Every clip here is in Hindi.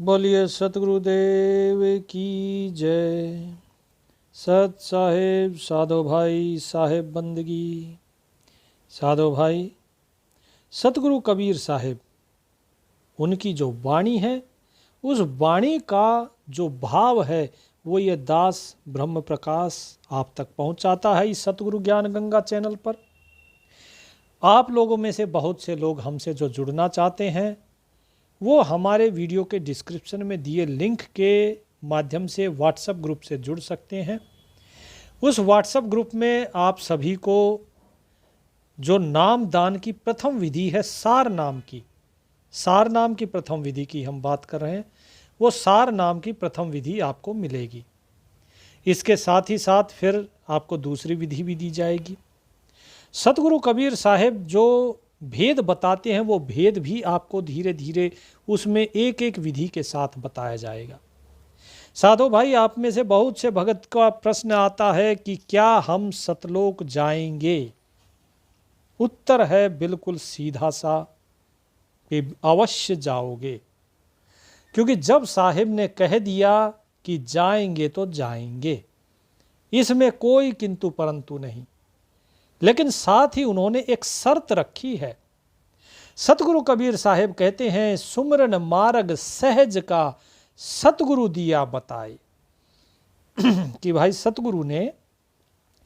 बोलिए सतगुरुदेव की जय। सत साहेब साधो भाई साहेब बंदगी। साधो भाई, सतगुरु कबीर साहेब, उनकी जो वाणी है, उस वाणी का जो भाव है वो ये दास ब्रह्म प्रकाश आप तक पहुंचाता है इस सतगुरु ज्ञान गंगा चैनल पर। आप लोगों में से बहुत से लोग हमसे जो जुड़ना चाहते हैं वो हमारे वीडियो के डिस्क्रिप्शन में दिए लिंक के माध्यम से व्हाट्सएप ग्रुप से जुड़ सकते हैं। उस व्हाट्सएप ग्रुप में आप सभी को जो नाम दान की प्रथम विधि है, सार नाम की प्रथम विधि की हम बात कर रहे हैं, वो सार नाम की प्रथम विधि आपको मिलेगी। इसके साथ ही साथ फिर आपको दूसरी विधि भी दी जाएगी। सतगुरु कबीर साहेब जो भेद बताते हैं वो भेद भी आपको धीरे धीरे उसमें एक एक विधि के साथ बताया जाएगा। साधो भाई, आप में से बहुत से भगत का प्रश्न आता है कि क्या हम सतलोक जाएंगे? उत्तर है बिल्कुल सीधा सा कि अवश्य जाओगे, क्योंकि जब साहिब ने कह दिया कि जाएंगे तो जाएंगे, इसमें कोई किंतु परंतु नहीं। लेकिन साथ ही उन्होंने एक शर्त रखी है। सतगुरु कबीर साहेब कहते हैं, सुमरन मार्ग सहज का सतगुरु दिया बताए। कि भाई सतगुरु ने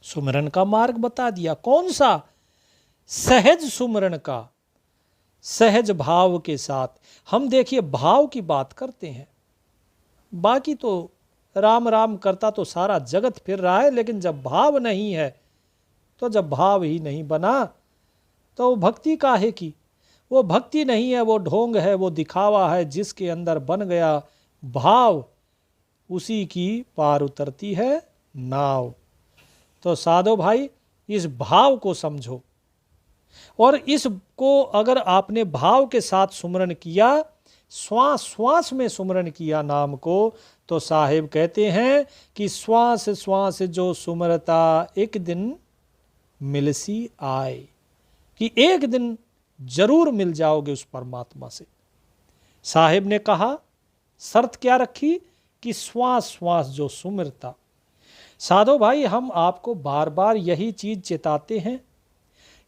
सुमरन का मार्ग बता दिया। कौन सा? सहज सुमरन का, सहज भाव के साथ। हम देखिए भाव की बात करते हैं, बाकी तो राम राम करता तो सारा जगत फिर रहा है, लेकिन जब भाव नहीं है, तो जब भाव ही नहीं बना तो भक्ति काहे की? वो भक्ति नहीं है, वो ढोंग है, वो दिखावा है। जिसके अंदर बन गया भाव, उसी की पार उतरती है नाव। तो साधो भाई, इस भाव को समझो, और इसको अगर आपने भाव के साथ सुमरन किया, श्वास श्वास में सुमरन किया नाम को, तो साहिब कहते हैं कि श्वास श्वास जो सुमरता एक दिन मिलसी आए, कि एक दिन जरूर मिल जाओगे उस परमात्मा से। साहिब ने कहा, शर्त क्या रखी? कि श्वास श्वास जो सुमरता। साधो भाई, हम आपको बार बार यही चीज चेताते हैं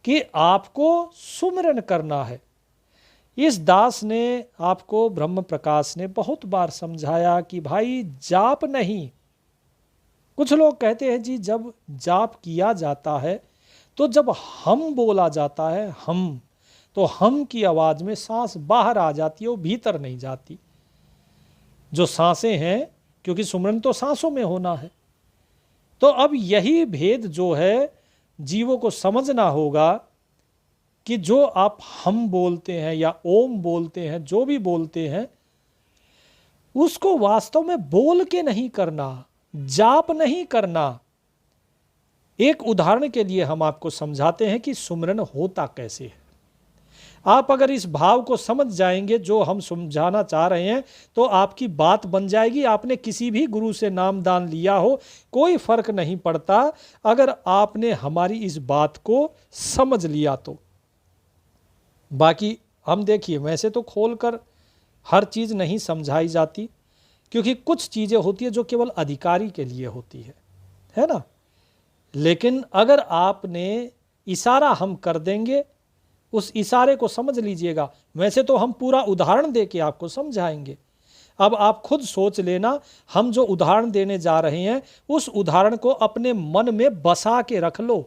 कि आपको सुमरन करना है। इस दास ने आपको, ब्रह्म प्रकाश ने बहुत बार समझाया कि भाई जाप नहीं। कुछ लोग कहते हैं जी जब जाप किया जाता है तो जब हम बोला जाता है, हम, तो हम की आवाज में सांस बाहर आ जाती है, वो भीतर नहीं जाती। जो सांसें हैं, क्योंकि सुमरन तो सांसों में होना है। तो अब यही भेद जो है जीवों को समझना होगा कि जो आप हम बोलते हैं या ओम बोलते हैं, जो भी बोलते हैं, उसको वास्तव में बोल के नहीं करना, जाप नहीं करना। एक उदाहरण के लिए हम आपको समझाते हैं कि सुमरन होता कैसे है। आप अगर इस भाव को समझ जाएंगे जो हम समझाना चाह रहे हैं, तो आपकी बात बन जाएगी। आपने किसी भी गुरु से नाम दान लिया हो, कोई फर्क नहीं पड़ता, अगर आपने हमारी इस बात को समझ लिया तो। बाकी हम देखिए, वैसे तो खोलकर हर चीज़ नहीं समझाई जाती, क्योंकि कुछ चीज़ें होती है जो केवल अधिकारी के लिए होती है ना। लेकिन अगर आपने इशारा हम कर देंगे, उस इशारे को समझ लीजिएगा। वैसे तो हम पूरा उदाहरण दे के आपको समझाएंगे। अब आप खुद सोच लेना, हम जो उदाहरण देने जा रहे हैं उस उदाहरण को अपने मन में बसा के रख लो।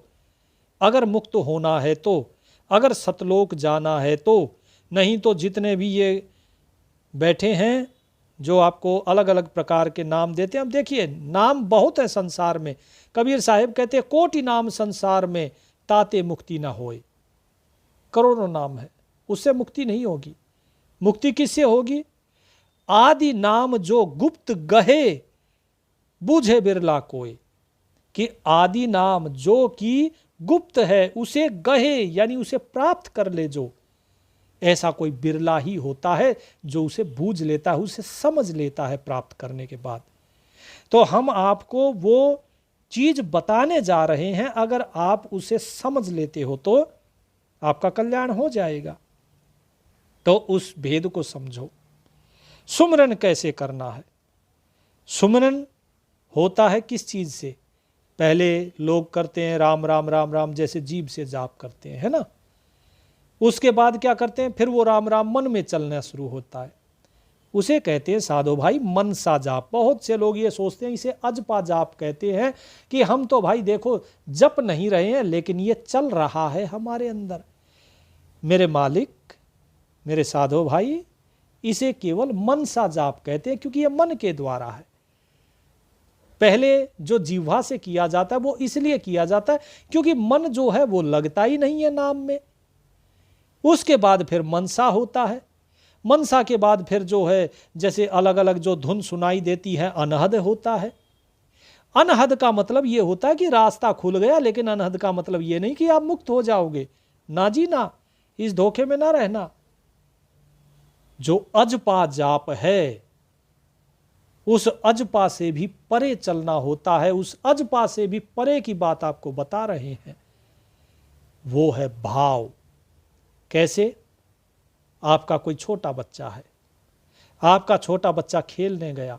अगर मुक्त होना है तो, अगर सतलोक जाना है तो, नहीं तो जितने भी ये बैठे हैं जो आपको अलग अलग प्रकार के नाम देते हैं। अब देखिए, नाम बहुत है संसार में। कबीर साहिब कहते हैं, कोटि नाम संसार में ताते मुक्ति ना होए। करोड़ों नाम है, उससे मुक्ति नहीं होगी। मुक्ति किससे होगी? आदि नाम जो गुप्त गहे बूझे बिरला कोई। कि आदि नाम जो कि गुप्त है, उसे गहे यानी उसे प्राप्त कर ले जो, ऐसा कोई बिरला ही होता है जो उसे बूझ लेता है, उसे समझ लेता है प्राप्त करने के बाद। तो हम आपको वो चीज बताने जा रहे हैं, अगर आप उसे समझ लेते हो तो आपका कल्याण हो जाएगा। तो उस भेद को समझो। सुमरन कैसे करना है? सुमरन होता है किस चीज से? पहले लोग करते हैं राम राम राम राम, जैसे जीभ से जाप करते हैं, है ना। उसके बाद क्या करते हैं, फिर वो राम राम मन में चलना शुरू होता है। उसे कहते हैं साधो भाई मनसा जाप। बहुत से लोग ये सोचते हैं इसे अजपा जाप कहते हैं, कि हम तो भाई देखो जप नहीं रहे हैं, लेकिन ये चल रहा है हमारे अंदर। मेरे मालिक, मेरे साधो भाई, इसे केवल मनसा जाप कहते हैं, क्योंकि ये मन के द्वारा है। पहले जो जिह्वा से किया जाता है वो इसलिए किया जाता है क्योंकि मन जो है वो लगता ही नहीं है नाम में। उसके बाद फिर मनसा होता है। मनसा के बाद फिर जो है जैसे अलग अलग जो धुन सुनाई देती है, अनहद होता है। अनहद का मतलब ये होता है कि रास्ता खुल गया, लेकिन अनहद का मतलब ये नहीं कि आप मुक्त हो जाओगे, ना जी ना, इस धोखे में ना रहना। जो अजपा जाप है उस अजपा से भी परे चलना होता है। उस अजपा से भी परे की बात आपको बता रहे हैं, वो है भाव। कैसे? आपका कोई छोटा बच्चा है, आपका छोटा बच्चा खेलने गया,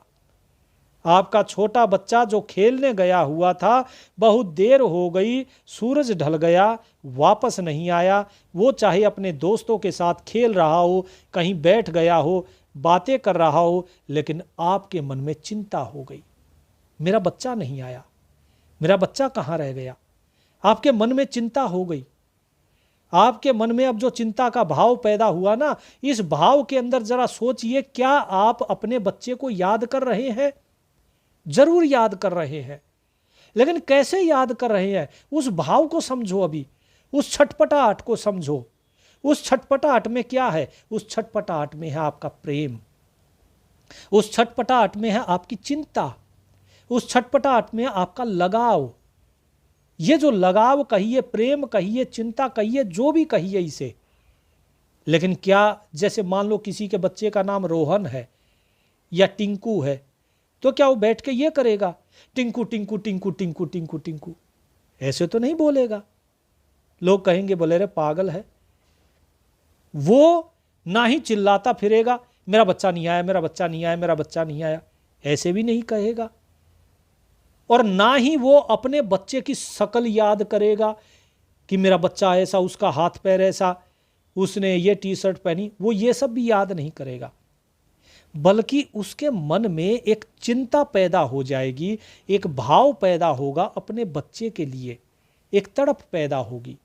आपका छोटा बच्चा जो खेलने गया हुआ था, बहुत देर हो गई, सूरज ढल गया, वापस नहीं आया। वो चाहे अपने दोस्तों के साथ खेल रहा हो, कहीं बैठ गया हो, बातें कर रहा हो, लेकिन आपके मन में चिंता हो गई, मेरा बच्चा नहीं आया, मेरा बच्चा कहाँ रह गया। आपके मन में चिंता हो गई। आपके मन में अब जो चिंता का भाव पैदा हुआ ना, इस भाव के अंदर जरा सोचिए, क्या आप अपने बच्चे को याद कर रहे हैं? जरूर याद कर रहे हैं, लेकिन कैसे याद कर रहे हैं? उस भाव को समझो, अभी उस छटपटाहट को समझो। उस छटपटाहट में क्या है? उस छटपटाहट में है आपका प्रेम, उस छटपटाहट में है आपकी चिंता, उस छटपटाहट में आपका लगाव। ये जो लगाव कहिए, प्रेम कहिए, चिंता कहिए, जो भी कहिए इसे, लेकिन क्या जैसे मान लो किसी के बच्चे का नाम रोहन है या टिंकू है, तो क्या वो बैठ के ये करेगा टिंकू टिंकू टिंकू टिंकू टिंकू टिंकू? ऐसे तो नहीं बोलेगा। लोग कहेंगे बोले रे पागल है। वो ना ही चिल्लाता फिरेगा मेरा बच्चा नहीं आया, मेरा बच्चा नहीं आया, मेरा बच्चा नहीं आया, ऐसे भी नहीं कहेगा। और ना ही वो अपने बच्चे की शक्ल याद करेगा कि मेरा बच्चा ऐसा, उसका हाथ पैर ऐसा, उसने ये टी शर्ट पहनी, वो ये सब भी याद नहीं करेगा। बल्कि उसके मन में एक चिंता पैदा हो जाएगी, एक भाव पैदा होगा अपने बच्चे के लिए, एक तड़प पैदा होगी।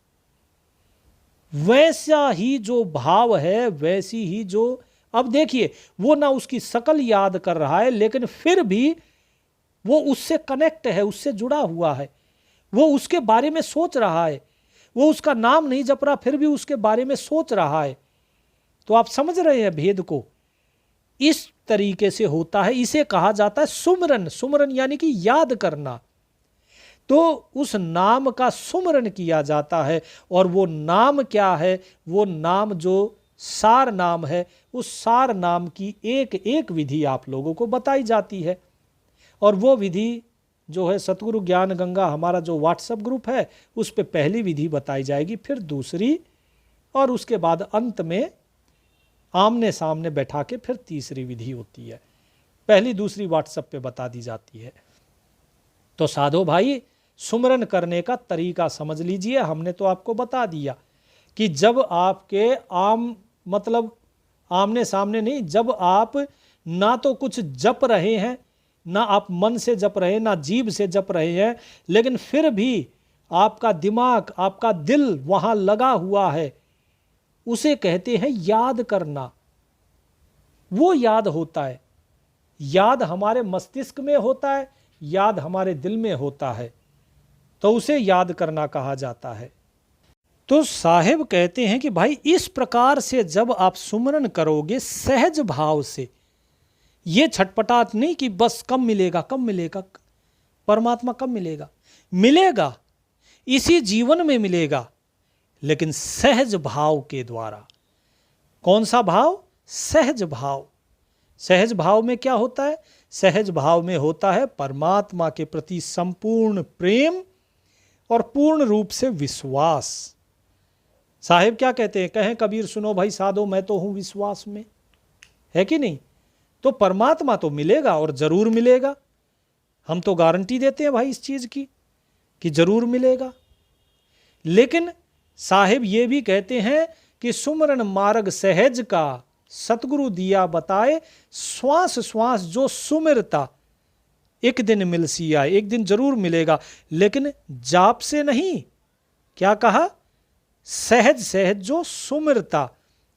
वैसा ही जो भाव है, वैसी ही जो, अब देखिए वो ना उसकी शक्ल याद कर रहा है, लेकिन फिर भी वो उससे कनेक्ट है, उससे जुड़ा हुआ है, वो उसके बारे में सोच रहा है, वो उसका नाम नहीं जप रहा, फिर भी उसके बारे में सोच रहा है। तो आप समझ रहे हैं भेद को? इस तरीके से होता है, इसे कहा जाता है सुमरन। सुमरन यानी कि याद करना। तो उस नाम का सुमरन किया जाता है। और वो नाम क्या है? वो नाम जो सार नाम है, उस सार नाम की एक एक विधि आप लोगों को बताई जाती है। और वो विधि जो है सतगुरु ज्ञान गंगा हमारा जो व्हाट्सएप ग्रुप है, उस पे पहली विधि बताई जाएगी, फिर दूसरी, और उसके बाद अंत में आमने सामने बैठा के फिर तीसरी विधि होती है। पहली दूसरी व्हाट्सएप पे बता दी जाती है। तो साधो भाई, सुमरन करने का तरीका समझ लीजिए। हमने तो आपको बता दिया कि जब आपके मतलब आमने सामने नहीं, जब आप ना तो कुछ जप रहे हैं, ना आप मन से जप रहे हैं, ना जीभ से जप रहे हैं, लेकिन फिर भी आपका दिमाग, आपका दिल वहां लगा हुआ है, उसे कहते हैं याद करना। वो याद होता है। याद हमारे मस्तिष्क में होता है, याद हमारे दिल में होता है, तो उसे याद करना कहा जाता है। तो साहिब कहते हैं कि भाई इस प्रकार से जब आप सुमरन करोगे सहज भाव से, ये छटपटाहट नहीं कि बस कब मिलेगा कब मिलेगा, परमात्मा कब मिलेगा, मिलेगा, इसी जीवन में मिलेगा, लेकिन सहज भाव के द्वारा। कौन सा भाव? सहज भाव। सहज भाव में क्या होता है? सहज भाव में होता है परमात्मा के प्रति संपूर्ण प्रेम और पूर्ण रूप से विश्वास। साहिब क्या कहते हैं? कहें कबीर सुनो भाई साधो, मैं तो हूं विश्वास में, है कि नहीं? तो परमात्मा तो मिलेगा और जरूर मिलेगा। हम तो गारंटी देते हैं भाई इस चीज की कि जरूर मिलेगा। लेकिन साहिब ये भी कहते हैं कि सुमरन मार्ग सहज का सतगुरु दिया बताए, श्वास श्वास जो सुमिरता एक दिन मिल सी आए। एक दिन जरूर मिलेगा, लेकिन जाप से नहीं। क्या कहा? सहज सहज जो सुमिरता।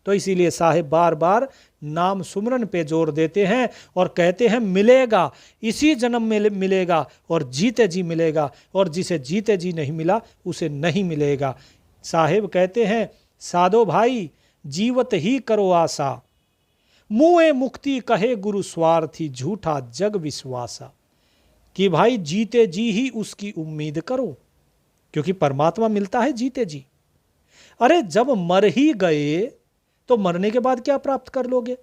तो इसीलिए साहिब बार बार नाम सुमरन पे जोर देते हैं और कहते हैं मिलेगा, इसी जन्म में मिलेगा और जीते जी मिलेगा, और जिसे जीते जी नहीं मिला उसे नहीं मिलेगा। साहिब कहते हैं साधो भाई जीवत ही करो आशा, मुए मुक्ति कहे गुरु स्वार्थी, झूठा जग विश्वासा। कि भाई जीते जी ही उसकी उम्मीद करो, क्योंकि परमात्मा मिलता है जीते जी। अरे जब मर ही गए तो मरने के बाद क्या प्राप्त कर लोगे?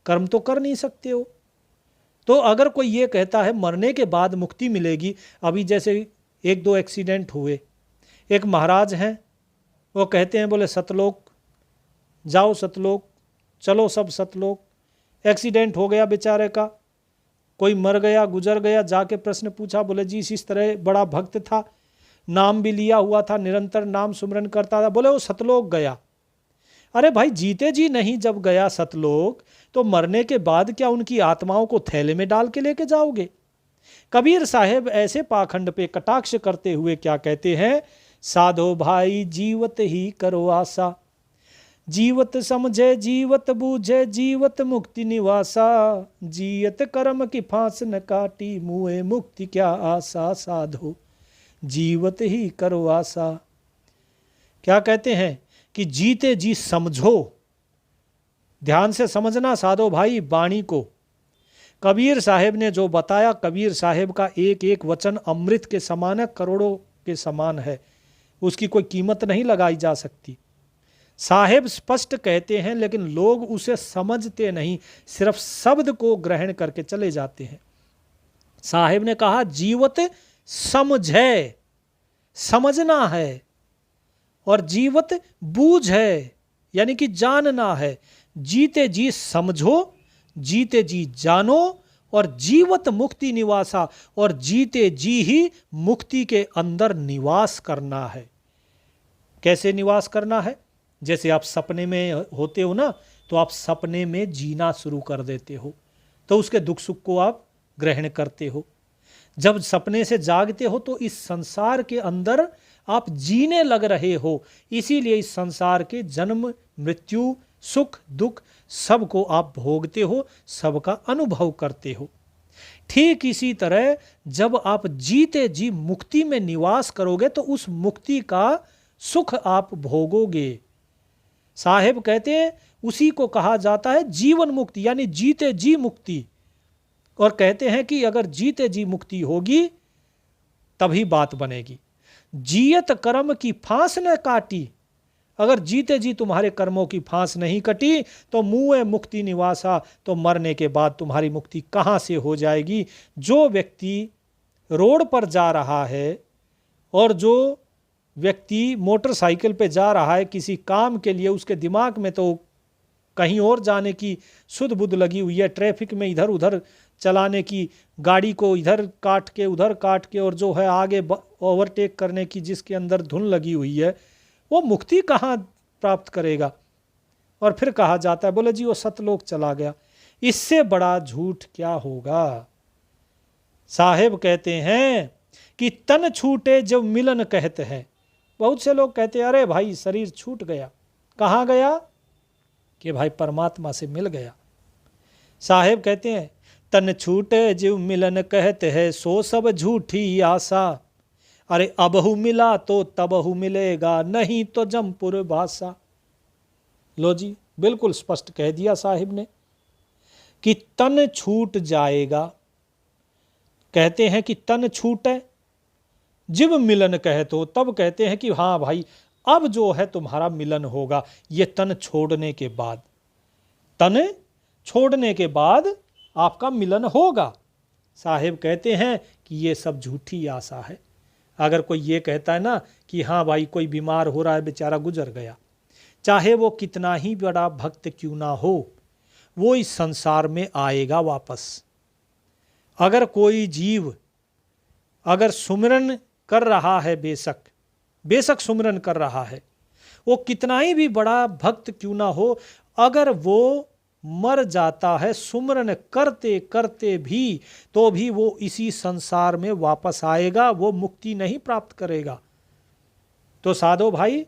कर्म तो कर नहीं सकते हो। तो अगर कोई ये कहता है मरने के बाद मुक्ति मिलेगी, अभी जैसे एक दो एक्सीडेंट हुए, एक महाराज हैं वो कहते हैं बोले सतलोक जाओ, सतलोक चलो, सब सतलोक। एक्सीडेंट हो गया बेचारे का, कोई मर गया, गुजर गया, जाके प्रश्न पूछा, बोले जी इस तरह बड़ा भक्त था, नाम भी लिया हुआ था, निरंतर नाम सुमरन करता था, बोले वो सतलोक गया। अरे भाई जीते जी नहीं जब गया सतलोक, तो मरने के बाद क्या उनकी आत्माओं को थैले में डाल के लेके जाओगे? कबीर साहेब ऐसे पाखंड पे कटाक्ष करते हुए क्या कहते हैं? साधो भाई जीवत ही करो आशा, जीवत समझे जीवत बूझे, जीवत मुक्ति निवासा, जीयत कर्म की फांस न काटी, मुए मुक्ति क्या आशा, साधो जीवत ही करो आशा। क्या कहते हैं कि जीते जी समझो। ध्यान से समझना साधो भाई वाणी को। कबीर साहेब ने जो बताया, कबीर साहेब का एक एक वचन अमृत के समान है, करोड़ों के समान है, उसकी कोई कीमत नहीं लगाई जा सकती। साहेब स्पष्ट कहते हैं, लेकिन लोग उसे समझते नहीं, सिर्फ शब्द को ग्रहण करके चले जाते हैं। साहेब ने कहा जीवत समझे, समझना है, और जीवत बूझ है, यानी कि जानना है। जीते जी समझो, जीते जी जानो, और जीवत मुक्ति निवासा, और जीते जी ही मुक्ति के अंदर निवास करना है। कैसे निवास करना है? जैसे आप सपने में होते हो ना, तो आप सपने में जीना शुरू कर देते हो, तो उसके दुख सुख को आप ग्रहण करते हो। जब सपने से जागते हो तो इस संसार के अंदर आप जीने लग रहे हो, इसीलिए इस संसार के जन्म मृत्यु सुख दुख सबको आप भोगते हो, सबका अनुभव करते हो। ठीक इसी तरह जब आप जीते जी मुक्ति में निवास करोगे तो उस मुक्ति का सुख आप भोगोगे। साहेब कहते हैं उसी को कहा जाता है जीवन मुक्ति, यानी जीते जी मुक्ति। और कहते हैं कि अगर जीते जी मुक्ति होगी तभी बात बनेगी। जियत कर्म की फांस न काटी, अगर जीते जी तुम्हारे कर्मों की फांस नहीं कटी तो मुए मुक्ति निवासा, तो मरने के बाद तुम्हारी मुक्ति कहाँ से हो जाएगी? जो व्यक्ति रोड पर जा रहा है और जो व्यक्ति मोटरसाइकिल पे जा रहा है किसी काम के लिए, उसके दिमाग में तो कहीं और जाने की सुध बुध लगी हुई है, ट्रैफिक में इधर उधर चलाने की, गाड़ी को इधर काट के उधर काट के, और जो है आगे ओवरटेक करने की जिसके अंदर धुन लगी हुई है, वो मुक्ति कहाँ प्राप्त करेगा? और फिर कहा जाता है बोले जी वो सतलोक चला गया। इससे बड़ा झूठ क्या होगा? साहेब कहते हैं कि तन छूटे जब मिलन कहते हैं। बहुत से लोग कहते हैं अरे भाई शरीर छूट गया, कहाँ गया? कि भाई परमात्मा से मिल गया। साहेब कहते हैं तन छूटे जीव मिलन कहते हैं, सो सब झूठी आशा, अरे अबहु मिला तो तबहु मिलेगा, नहीं तो जमपुर भाषा। लो जी, बिल्कुल स्पष्ट कह दिया साहिब ने कि तन छूट जाएगा। कहते हैं कि तन छूटे जीव मिलन कहे तो, तब कहते हैं कि हाँ भाई अब जो है तुम्हारा मिलन होगा। ये तन छोड़ने के बाद, तन छोड़ने के बाद आपका मिलन होगा। साहिब कहते हैं कि ये सब झूठी आशा है। अगर कोई ये कहता है ना कि हाँ भाई कोई बीमार हो रहा है, बेचारा गुजर गया, चाहे वो कितना ही बड़ा भक्त क्यों ना हो, वो इस संसार में आएगा वापस। अगर कोई जीव अगर सुमिरन कर रहा है, बेशक सुमिरन कर रहा है, वो कितना ही भी बड़ा भक्त क्यों ना हो, अगर वो मर जाता है सुमिरन करते करते भी, तो भी वो इसी संसार में वापस आएगा, वो मुक्ति नहीं प्राप्त करेगा। तो साधो भाई,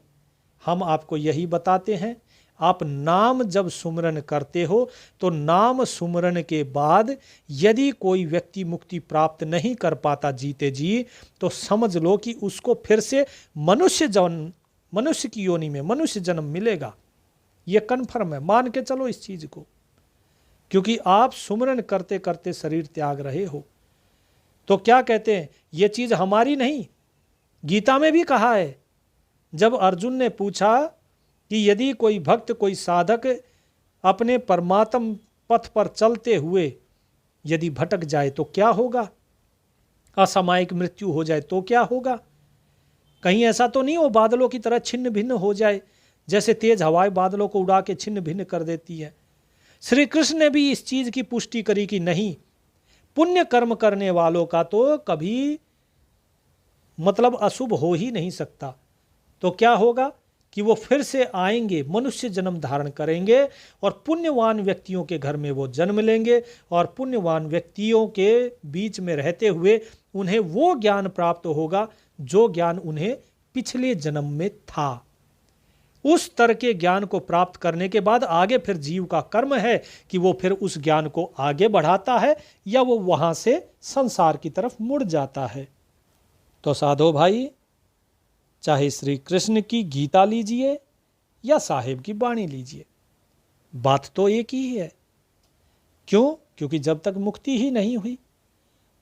हम आपको यही बताते हैं, आप नाम जब सुमिरन करते हो तो नाम सुमिरन के बाद यदि कोई व्यक्ति मुक्ति प्राप्त नहीं कर पाता जीते जी, तो समझ लो कि उसको फिर से मनुष्य की योनि में मनुष्य जन्म मिलेगा। ये कन्फर्म है, मान के चलो इस चीज को, क्योंकि आप सुमिरन करते करते शरीर त्याग रहे हो। तो क्या कहते हैं, ये चीज हमारी नहीं, गीता में भी कहा है। जब अर्जुन ने पूछा कि यदि कोई भक्त, कोई साधक अपने परमात्म पथ पर चलते हुए यदि भटक जाए तो क्या होगा, असामयिक मृत्यु हो जाए तो क्या होगा, कहीं ऐसा तो नहीं हो बादलों की तरह छिन्न भिन्न हो जाए, जैसे तेज हवाएं बादलों को उड़ा के छिन्न भिन्न कर देती है। श्री कृष्ण ने भी इस चीज की पुष्टि करी कि नहीं, पुण्य कर्म करने वालों का तो कभी मतलब अशुभ हो ही नहीं सकता। तो क्या होगा कि वो फिर से आएंगे, मनुष्य जन्म धारण करेंगे और पुण्यवान व्यक्तियों के घर में वो जन्म लेंगे, और पुण्यवान व्यक्तियों के बीच में रहते हुए उन्हें वो ज्ञान प्राप्त होगा जो ज्ञान उन्हें पिछले जन्म में था। उस तरह के ज्ञान को प्राप्त करने के बाद आगे फिर जीव का कर्म है कि वो फिर उस ज्ञान को आगे बढ़ाता है या वो वहां से संसार की तरफ मुड़ जाता है। तो साधो भाई, चाहे श्री कृष्ण की गीता लीजिए या साहेब की वाणी लीजिए, बात तो एक ही है। क्यों? क्योंकि जब तक मुक्ति ही नहीं हुई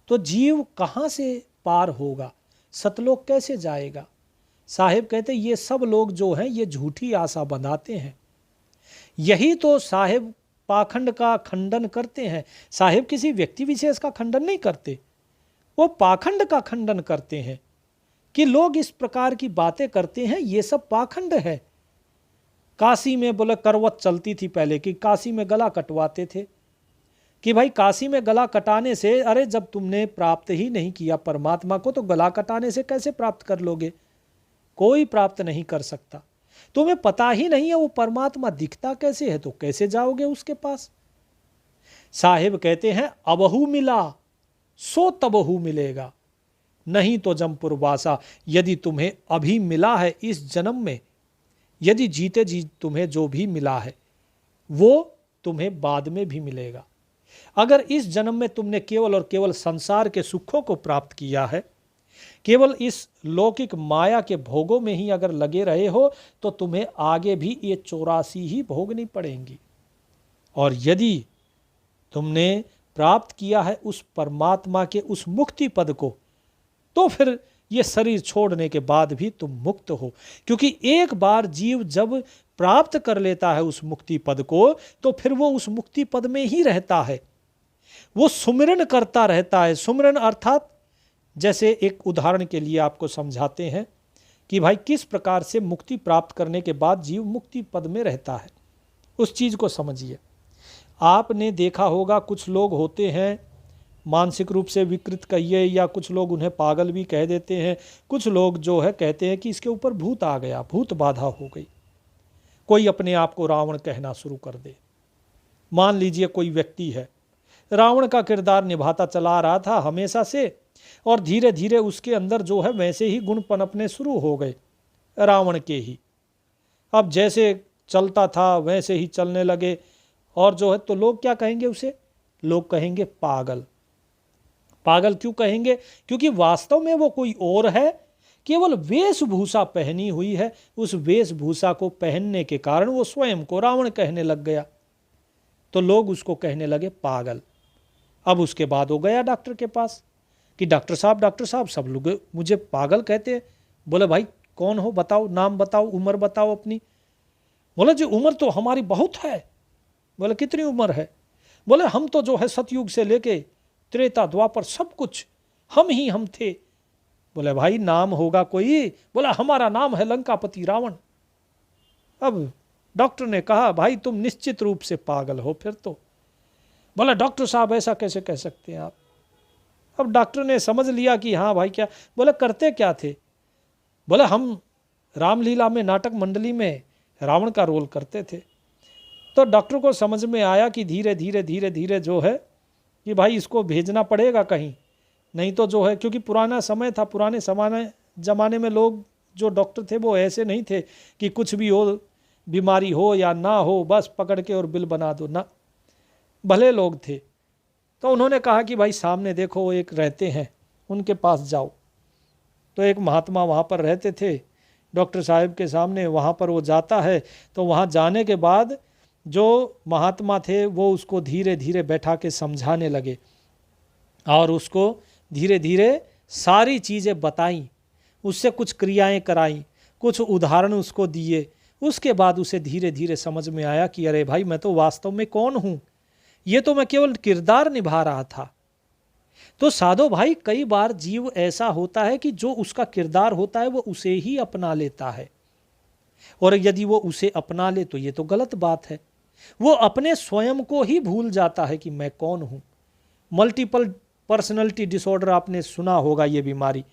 तो जीव कहां से पार होगा, सतलोक कैसे जाएगा। साहेब कहते ये सब लोग जो हैं ये झूठी आशा बंधाते हैं। यही तो साहेब पाखंड का खंडन करते हैं। साहेब किसी व्यक्ति विशेष का खंडन नहीं करते, वो पाखंड का खंडन करते हैं कि लोग इस प्रकार की बातें करते हैं, ये सब पाखंड है। काशी में बोले करवत चलती थी पहले कि काशी में गला कटवाते थे कि भाई काशी में गला कटाने से, अरे जब तुमने प्राप्त ही नहीं किया परमात्मा को तो गला कटाने से कैसे प्राप्त कर लोगे, कोई प्राप्त नहीं कर सकता। तुम्हें पता ही नहीं है वो परमात्मा दिखता कैसे है तो कैसे जाओगे उसके पास। साहिब कहते हैं अबहू मिला सो तबहू मिलेगा, नहीं तो जमपुर वासा। यदि तुम्हें अभी मिला है इस जन्म में, यदि जीते जी तुम्हें जो भी मिला है वो तुम्हें बाद में भी मिलेगा। अगर इस जन्म में तुमने केवल और केवल संसार के सुखों को प्राप्त किया है, केवल इस लौकिक माया के भोगों में ही अगर लगे रहे हो तो तुम्हें आगे भी ये 84 ही भोगनी पड़ेंगी। और यदि तुमने प्राप्त किया है उस परमात्मा के उस मुक्ति पद को, तो फिर ये शरीर छोड़ने के बाद भी तुम मुक्त हो। क्योंकि एक बार जीव जब प्राप्त कर लेता है उस मुक्ति पद को तो फिर वो उस मुक्ति पद में ही रहता है, वो सुमिरन करता रहता है। सुमिरन अर्थात जैसे एक उदाहरण के लिए आपको समझाते हैं कि भाई किस प्रकार से मुक्ति प्राप्त करने के बाद जीव मुक्ति पद में रहता है, उस चीज को समझिए। आपने देखा होगा कुछ लोग होते हैं मानसिक रूप से विकृत कहिए या कुछ लोग उन्हें पागल भी कह देते हैं। कुछ लोग जो है कहते हैं कि इसके ऊपर भूत आ गया, भूत बाधा हो गई। कोई अपने आप को रावण कहना शुरू कर दे। मान लीजिए कोई व्यक्ति है, रावण का किरदार निभाता चला रहा था हमेशा से, और धीरे धीरे उसके अंदर जो है वैसे ही गुण पनपने शुरू हो गए रावण के ही। अब जैसे चलता था वैसे ही चलने लगे, और जो है तो लोग क्या कहेंगे उसे, लोग कहेंगे पागल। पागल क्यों कहेंगे? क्योंकि वास्तव में वो कोई और है, केवल वेशभूषा पहनी हुई है। उस वेशभूषा को पहनने के कारण वो स्वयं को रावण कहने लग गया, तो लोग उसको कहने लगे पागल। अब उसके बाद वो गया डॉक्टर के पास कि डॉक्टर साहब सब लोग मुझे पागल कहते हैं। बोले भाई कौन हो, बताओ, नाम बताओ, उम्र बताओ अपनी। बोले जी उम्र तो हमारी बहुत है। बोले कितनी उम्र है? बोले हम तो जो है सतयुग से लेके त्रेता द्वापर सब कुछ हम थे। बोले भाई नाम होगा कोई? बोला हमारा नाम है लंकापति रावण। अब डॉक्टर ने कहा भाई तुम निश्चित रूप से पागल हो फिर तो। बोला डॉक्टर साहब ऐसा कैसे कह सकते हैं आप। अब डॉक्टर ने समझ लिया कि हाँ भाई क्या। बोला करते क्या थे। बोला हम रामलीला में नाटक मंडली में रावण का रोल करते थे। तो डॉक्टर को समझ में आया कि धीरे धीरे धीरे धीरे जो है कि भाई इसको भेजना पड़ेगा कहीं, नहीं तो जो है, क्योंकि पुराना समय था, पुराने ज़माने में लोग जो डॉक्टर थे वो ऐसे नहीं थे कि कुछ भी हो, बीमारी हो या ना हो बस पकड़ के और बिल बना दो ना, भले लोग थे। तो उन्होंने कहा कि भाई सामने देखो एक रहते हैं, उनके पास जाओ। तो एक महात्मा वहाँ पर रहते थे डॉक्टर साहब के सामने, वहाँ पर वो जाता है। तो वहाँ जाने के बाद जो महात्मा थे वो उसको धीरे धीरे बैठा के समझाने लगे और उसको धीरे धीरे सारी चीज़ें बताईं, उससे कुछ क्रियाएं कराईं, कुछ उदाहरण उसको दिए। उसके बाद उसे धीरे धीरे समझ में आया कि अरे भाई मैं तो वास्तव में कौन हूँ, ये तो मैं केवल किरदार निभा रहा था। तो साधो भाई कई बार जीव ऐसा होता है कि जो उसका किरदार होता है वो उसे ही अपना लेता है, और यदि वो उसे अपना ले तो ये तो गलत बात है। वो अपने स्वयं को ही भूल जाता है कि मैं कौन हूँ। मल्टीपल पर्सनैलिटी डिसऑर्डर आपने सुना होगा, ये बीमारी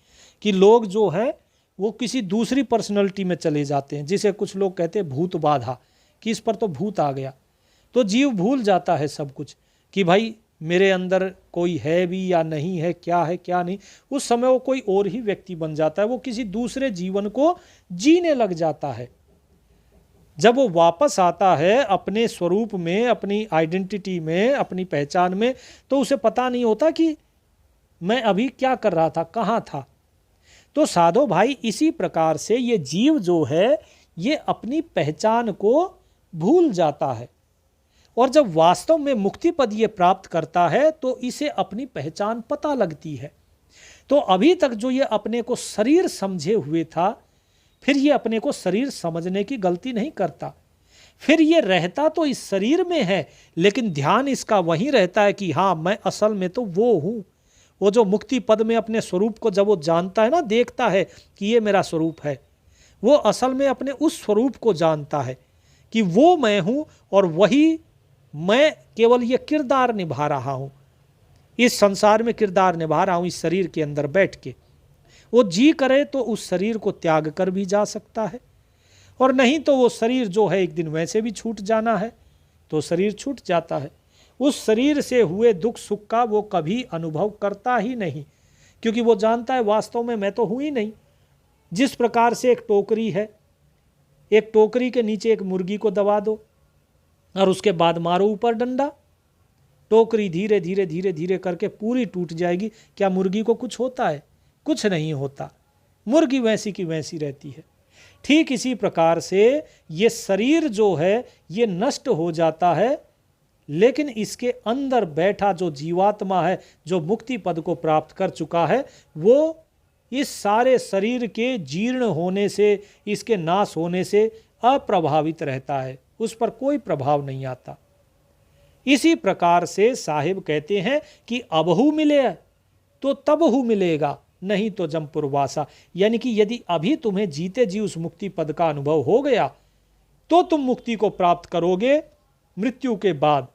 कि लोग जो है वो किसी दूसरी पर्सनैलिटी में चले जाते हैं, जिसे कुछ लोग कहते हैं भूत बाधा, कि इस पर तो भूत आ गया। तो जीव भूल जाता है सब कुछ कि भाई मेरे अंदर कोई है भी या नहीं है, क्या है क्या नहीं। उस समय वो कोई और ही व्यक्ति बन जाता है, वो किसी दूसरे जीवन को जीने लग जाता है। जब वो वापस आता है अपने स्वरूप में, अपनी आइडेंटिटी में, अपनी पहचान में, तो उसे पता नहीं होता कि मैं अभी क्या कर रहा था, कहाँ था। तो साधो भाई इसी प्रकार से ये जीव जो है ये अपनी पहचान को भूल जाता है, और जब वास्तव में मुक्ति पद ये प्राप्त करता है तो इसे अपनी पहचान पता लगती है। तो अभी तक जो ये अपने को शरीर समझे हुए था, फिर ये अपने को शरीर समझने की गलती नहीं करता। फिर ये रहता तो इस शरीर में है, लेकिन ध्यान इसका वहीं रहता है कि हाँ मैं असल में तो वो हूँ। वो जो मुक्ति पद में अपने स्वरूप को जब वो जानता है ना, देखता है कि ये मेरा स्वरूप है, वो असल में अपने उस स्वरूप को जानता है कि वो मैं हूँ, और वही मैं केवल ये किरदार निभा रहा हूँ, इस संसार में किरदार निभा रहा हूँ इस शरीर के अंदर बैठ के। वो जी करे तो उस शरीर को त्याग कर भी जा सकता है, और नहीं तो वो शरीर जो है एक दिन वैसे भी छूट जाना है, तो शरीर छूट जाता है। उस शरीर से हुए दुख सुख का वो कभी अनुभव करता ही नहीं, क्योंकि वो जानता है वास्तव में मैं तो हूँ ही नहीं। जिस प्रकार से एक टोकरी है, एक टोकरी के नीचे एक मुर्गी को दबा दो और उसके बाद मारो ऊपर डंडा, टोकरी धीरे धीरे धीरे धीरे करके पूरी टूट जाएगी। क्या मुर्गी को कुछ होता है? कुछ नहीं होता, मुर्गी वैसी की वैसी रहती है। ठीक इसी प्रकार से ये शरीर जो है ये नष्ट हो जाता है, लेकिन इसके अंदर बैठा जो जीवात्मा है, जो मुक्ति पद को प्राप्त कर चुका है, वो इस सारे शरीर के जीर्ण होने से, इसके नाश होने से अप्रभावित रहता है, उस पर कोई प्रभाव नहीं आता। इसी प्रकार से साहिब कहते हैं कि अबहु मिले तो तबहु मिलेगा, नहीं तो जमपुरवासा। यानी कि यदि अभी तुम्हें जीते जी उस मुक्ति पद का अनुभव हो गया तो तुम मुक्ति को प्राप्त करोगे मृत्यु के बाद,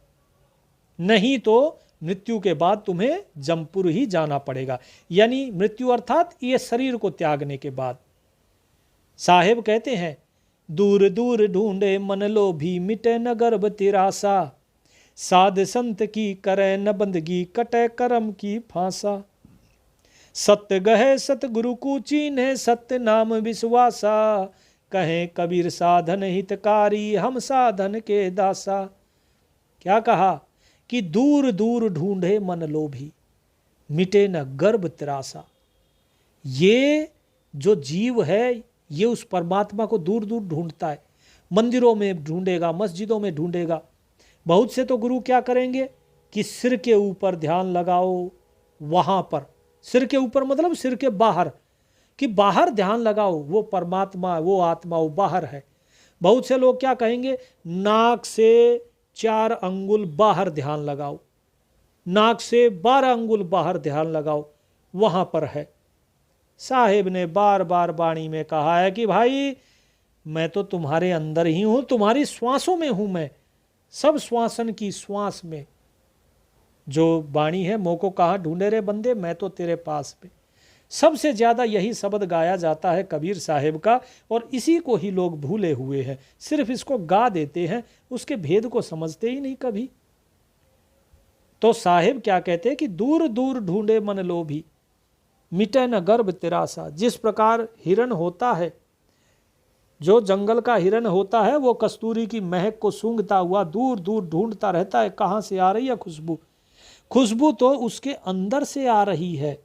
नहीं तो मृत्यु के बाद तुम्हें जमपुर ही जाना पड़ेगा। यानी मृत्यु अर्थात ये शरीर को त्यागने के बाद। साहिब कहते हैं दूर दूर ढूंढे मन लोभी मिटे न गर्भ तिरासा, साध संत की करे न बंदगी कटे करम की फांसा, सत्य गहे सतगुरु को चीन्हे सत्य नाम विश्वासा, कहें कबीर साधन हितकारी हम साधन के दासा। क्या कहा कि दूर दूर ढूंढे मन लोभी मिटे न गर्भ तिरासा। ये जो जीव है ये उस परमात्मा को दूर दूर ढूंढता है, मंदिरों में ढूंढेगा, मस्जिदों में ढूंढेगा। बहुत से तो गुरु क्या करेंगे कि सिर के ऊपर ध्यान लगाओ, वहाँ पर सिर के ऊपर मतलब सिर के बाहर, कि बाहर ध्यान लगाओ, वो परमात्मा, वो आत्मा वो बाहर है। बहुत से लोग क्या कहेंगे, नाक से 4 अंगुल बाहर ध्यान लगाओ, नाक से 12 अंगुल बाहर ध्यान लगाओ, वहाँ पर है। साहिब ने बार बार वाणी में कहा है कि भाई मैं तो तुम्हारे अंदर ही हूं, तुम्हारी श्वासों में हूं मैं, सब श्वासन की श्वास में जो वाणी है, मोह को कहा ढूंढे रे बंदे, मैं तो तेरे पास में। सबसे ज्यादा यही शब्द गाया जाता है कबीर साहेब का, और इसी को ही लोग भूले हुए हैं, सिर्फ इसको गा देते हैं, उसके भेद को समझते ही नहीं कभी। तो साहेब क्या कहते हैं कि दूर दूर ढूंढे मन लोभी, मिटे न गर्भ तिरासा। जिस प्रकार हिरण होता है, जो जंगल का हिरण होता है, वो कस्तूरी की महक को सूंघता हुआ दूर दूर ढूंढता रहता है, कहाँ से आ रही है खुशबू। खुशबू तो उसके अंदर से आ रही है,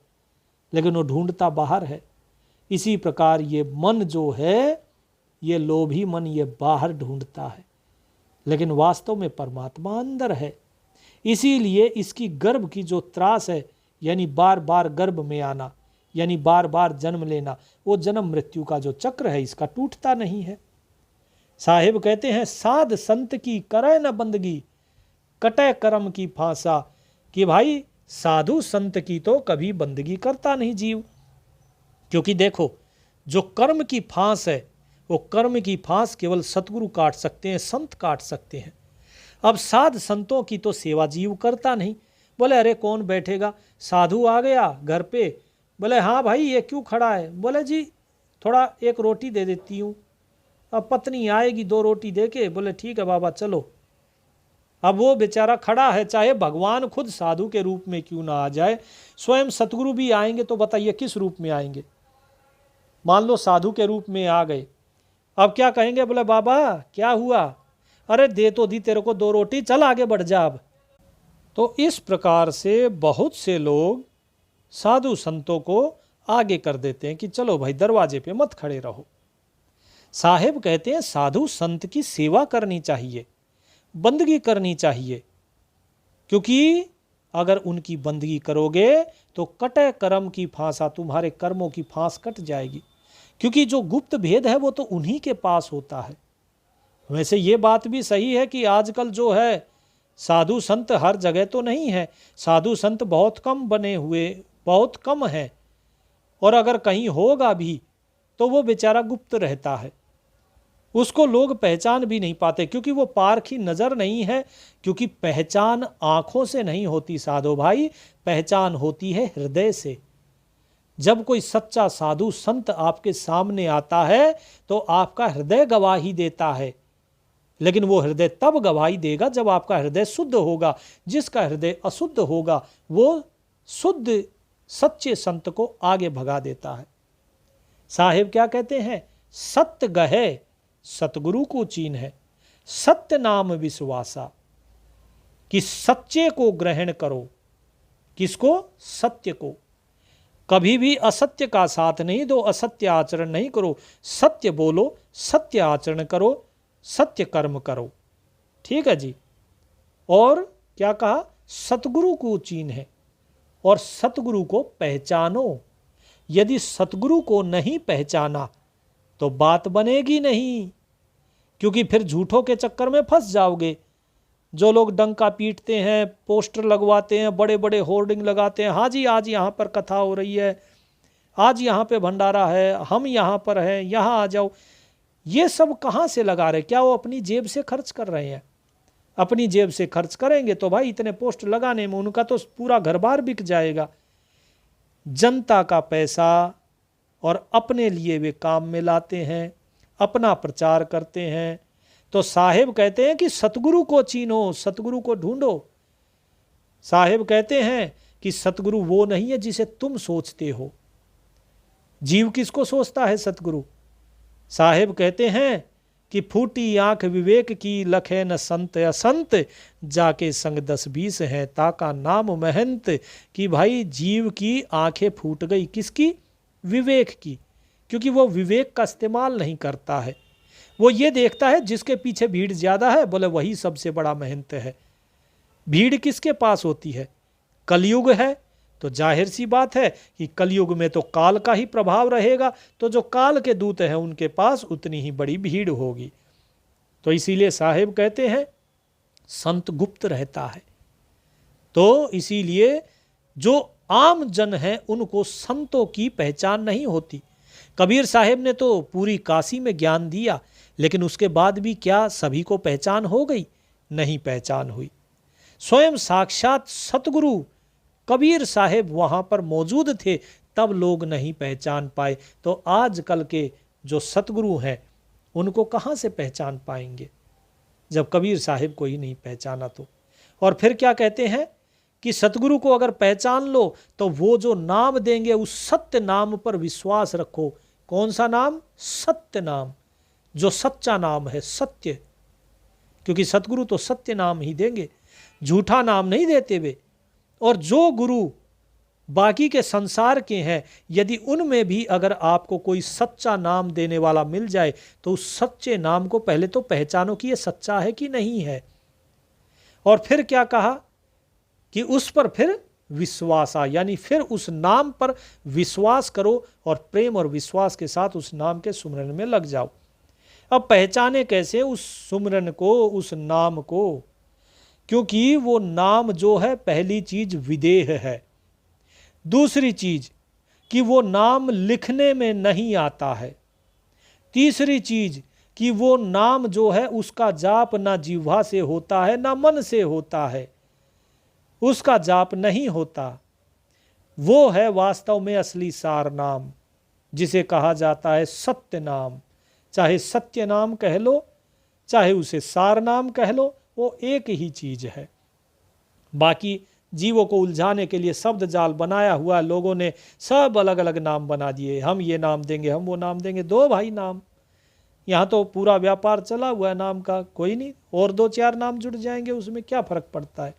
लेकिन वो ढूंढता बाहर है। इसी प्रकार ये मन जो है, ये लोभी मन, ये बाहर ढूंढता है, लेकिन वास्तव में परमात्मा अंदर है। इसीलिए इसकी गर्भ की जो त्रास है, यानी बार बार गर्भ में आना, यानी बार बार जन्म लेना, वो जन्म मृत्यु का जो चक्र है, इसका टूटता नहीं है। साहिब कहते हैं साध संत की करे न बंदगी, कटे कर्म की फांसा। कि भाई साधु संत की तो कभी बंदगी करता नहीं जीव, क्योंकि देखो जो कर्म की फांस है, वो कर्म की फांस केवल सतगुरु काट सकते हैं, संत काट सकते हैं। अब साध संतों की तो सेवा जीव करता नहीं। बोले अरे कौन बैठेगा, साधु आ गया घर पे, बोले हाँ भाई ये क्यों खड़ा है, बोले जी थोड़ा एक रोटी दे देती हूँ। अब पत्नी आएगी 2 रोटी दे के, बोले ठीक है बाबा चलो। अब वो बेचारा खड़ा है, चाहे भगवान खुद साधु के रूप में क्यों ना आ जाए, स्वयं सतगुरु भी आएंगे तो बताइए किस रूप में आएंगे। मान लो साधु के रूप में आ गए, अब क्या कहेंगे, बोले बाबा क्या हुआ, अरे दे तो दी तेरे को 2 रोटी, चल आगे बढ़ जा अब। तो इस प्रकार से बहुत से लोग साधु संतों को आगे कर देते हैं कि चलो भाई दरवाजे पे मत खड़े रहो। साहेब कहते हैं साधु संत की सेवा करनी चाहिए, बंदगी करनी चाहिए, क्योंकि अगर उनकी बंदगी करोगे तो कटे कर्म की फांसा, तुम्हारे कर्मों की फांस कट जाएगी। क्योंकि जो गुप्त भेद है वो तो उन्हीं के पास होता है। वैसे ये बात भी सही है कि आजकल जो है साधु संत हर जगह तो नहीं है, साधु संत बहुत कम बने हुए, बहुत कम है, और अगर कहीं होगा भी तो वो बेचारा गुप्त रहता है, उसको लोग पहचान भी नहीं पाते, क्योंकि वो पारखी नजर नहीं है। क्योंकि पहचान आंखों से नहीं होती साधु भाई, पहचान होती है हृदय से। जब कोई सच्चा साधु संत आपके सामने आता है तो आपका हृदय गवाही देता है, लेकिन वो हृदय तब गवाही देगा जब आपका हृदय शुद्ध होगा। जिसका हृदय अशुद्ध होगा वो शुद्ध सच्चे संत को आगे भगा देता है। साहेब क्या कहते हैं, सत्य गहे सतगुरु को चीन है, सत्य नाम विश्वासा। कि सच्चे को ग्रहण करो, किसको, सत्य को। कभी भी असत्य का साथ नहीं दो, असत्य आचरण नहीं करो, सत्य बोलो, सत्य आचरण करो, सत्य कर्म करो। ठीक है जी। और क्या कहा, सतगुरु को चीन है, और सतगुरु को पहचानो। यदि सतगुरु को नहीं पहचाना तो बात बनेगी नहीं, क्योंकि फिर झूठों के चक्कर में फंस जाओगे। जो लोग डंका पीटते हैं, पोस्टर लगवाते हैं, बड़े बड़े होर्डिंग लगाते हैं, हाँ जी आज यहाँ पर कथा हो रही है, आज यहाँ पे भंडारा है, हम यहाँ पर हैं, यहाँ आ जाओ। ये सब कहाँ से लगा रहे, क्या वो अपनी जेब से खर्च कर रहे हैं? अपनी जेब से खर्च करेंगे तो भाई इतने पोस्ट लगाने में उनका तो पूरा घर बार बिक जाएगा। जनता का पैसा और अपने लिए वे काम में लाते हैं, अपना प्रचार करते हैं। तो साहेब कहते हैं कि सतगुरु को चीनो, सतगुरु को ढूंढो। साहेब कहते हैं कि सतगुरु वो नहीं है जिसे तुम सोचते हो। जीव किसको सोचता है, सतगुरु। साहेब कहते हैं कि फूटी आंख विवेक की, लखे न संत असंत, जाके संग 10-20 हैं ताका नाम महंत। कि भाई जीव की आंखें फूट गई, किसकी, विवेक की, क्योंकि वो विवेक का इस्तेमाल नहीं करता है। वो ये देखता है जिसके पीछे भीड़ ज्यादा है, बोले वही सबसे बड़ा महंत है। भीड़ किसके पास होती है, कलयुग है, तो जाहिर सी बात है कि कलयुग में तो काल का ही प्रभाव रहेगा, तो जो काल के दूत हैं उनके पास उतनी ही बड़ी भीड़ होगी। तो इसीलिए साहेब कहते हैं संत गुप्त रहता है। तो इसीलिए जो आम जन है उनको संतों की पहचान नहीं होती, कबीर साहब ने तो पूरी काशी में ज्ञान दिया, लेकिन उसके बाद भी क्या सभी को पहचान हो गई? नहीं पहचान हुई। स्वयं साक्षात सतगुरु कबीर साहब वहां पर मौजूद थे, तब लोग नहीं पहचान पाए। तो आजकल के जो सतगुरु हैं उनको कहां से पहचान पाएंगे जब कबीर साहब को ही नहीं पहचाना तो? और फिर क्या कहते हैं कि सतगुरु को अगर पहचान लो तो वो जो नाम देंगे उस सत्य नाम पर विश्वास रखो। कौन सा नाम? सत्य नाम, जो सच्चा नाम है, सत्य। क्योंकि सतगुरु तो सत्य नाम ही देंगे, झूठा नाम नहीं देते वे। और जो गुरु बाकी के संसार के हैं, यदि उनमें भी अगर आपको कोई सच्चा नाम देने वाला मिल जाए तो उस सच्चे नाम को पहले तो पहचानो कि ये सच्चा है कि नहीं है। और फिर क्या कहा कि उस पर फिर विश्वास आ, यानी फिर उस नाम पर विश्वास करो और प्रेम और विश्वास के साथ उस नाम के सुमरन में लग जाओ। अब पहचाने कैसे उस सुमरन को, उस नाम को? क्योंकि वो नाम जो है, पहली चीज विदेह है, दूसरी चीज कि वो नाम लिखने में नहीं आता है, तीसरी चीज कि वो नाम जो है उसका जाप ना जिह्वा से होता है ना मन से होता है, उसका जाप नहीं होता। वो है वास्तव में असली सार नाम, जिसे कहा जाता है सत्य नाम। चाहे सत्य नाम कह लो, चाहे उसे सार नाम कह लो, वो एक ही चीज है। बाकी जीवों को उलझाने के लिए शब्द जाल बनाया हुआ, लोगों ने सब अलग अलग नाम बना दिए। हम ये नाम देंगे, हम वो नाम देंगे। दो भाई नाम, यहाँ तो पूरा व्यापार चला हुआ है नाम का। कोई नहीं, और दो चार नाम जुड़ जाएंगे, उसमें क्या फर्क पड़ता है।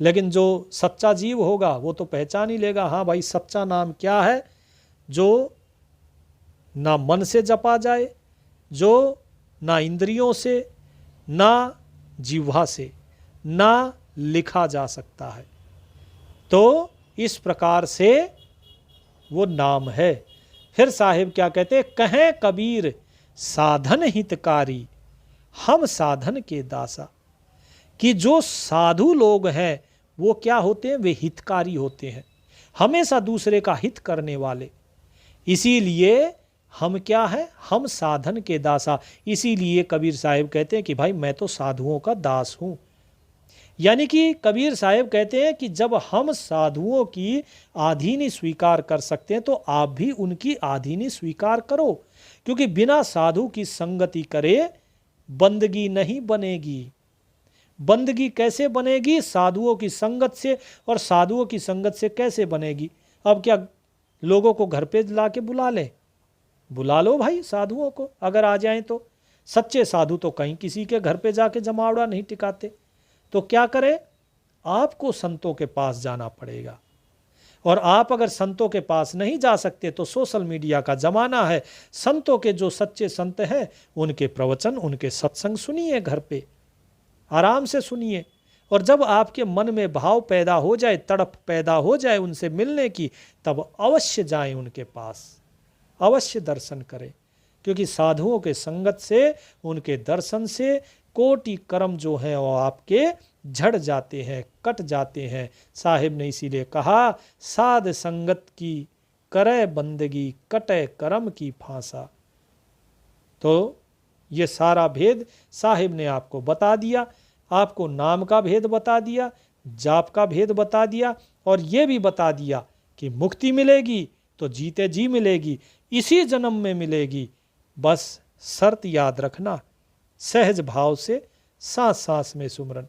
लेकिन जो सच्चा जीव होगा वो तो पहचान ही लेगा, हाँ भाई सच्चा नाम क्या है, जो ना मन से जपा जाए, जो ना इंद्रियों से, ना जिह्वा से, ना लिखा जा सकता है। तो इस प्रकार से वो नाम है। फिर साहिब क्या कहते हैं? कहें कबीर साधन हितकारी, हम साधन के दासा। कि जो साधु लोग हैं वो क्या होते हैं? वे हितकारी होते हैं, हमेशा दूसरे का हित करने वाले। इसीलिए हम क्या है? हम साधन के दासा। इसीलिए कबीर साहब कहते हैं कि भाई मैं तो साधुओं का दास हूं। यानी कि कबीर साहब कहते हैं कि जब हम साधुओं की आधीनी स्वीकार कर सकते हैं तो आप भी उनकी आधीनी स्वीकार करो। क्योंकि बिना साधु की संगति करे बंदगी नहीं बनेगी। बंदगी कैसे बनेगी? साधुओं की संगत से। और साधुओं की संगत से कैसे बनेगी? अब क्या लोगों को घर पे ला के बुला लें? बुला लो भाई साधुओं को, अगर आ जाएं तो। सच्चे साधु तो कहीं किसी के घर पे जाके जमावड़ा नहीं टिकाते। तो क्या करें? आपको संतों के पास जाना पड़ेगा। और आप अगर संतों के पास नहीं जा सकते तो सोशल मीडिया का जमाना है। संतों के जो सच्चे संत हैं उनके प्रवचन, उनके सत्संग सुनिए, घर पे आराम से सुनिए। और जब आपके मन में भाव पैदा हो जाए, तड़प पैदा हो जाए उनसे मिलने की, तब अवश्य जाएं उनके पास, अवश्य दर्शन करें। क्योंकि साधुओं के संगत से, उनके दर्शन से कोटि कर्म जो हैं वो आपके झड़ जाते हैं, कट जाते हैं। साहिब ने इसीलिए कहा, साध संगत की करे बंदगी, कटे कर्म की फांसा। तो ये सारा भेद साहिब ने आपको बता दिया। आपको नाम का भेद बता दिया, जाप का भेद बता दिया, और ये भी बता दिया कि मुक्ति मिलेगी तो जीते जी मिलेगी, इसी जन्म में मिलेगी। बस शर्त याद रखना, सहज भाव से सांस सांस में सुमरन।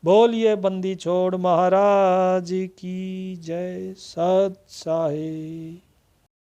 बोलिए बंदी छोड़ महाराज की जय। सत साहिब।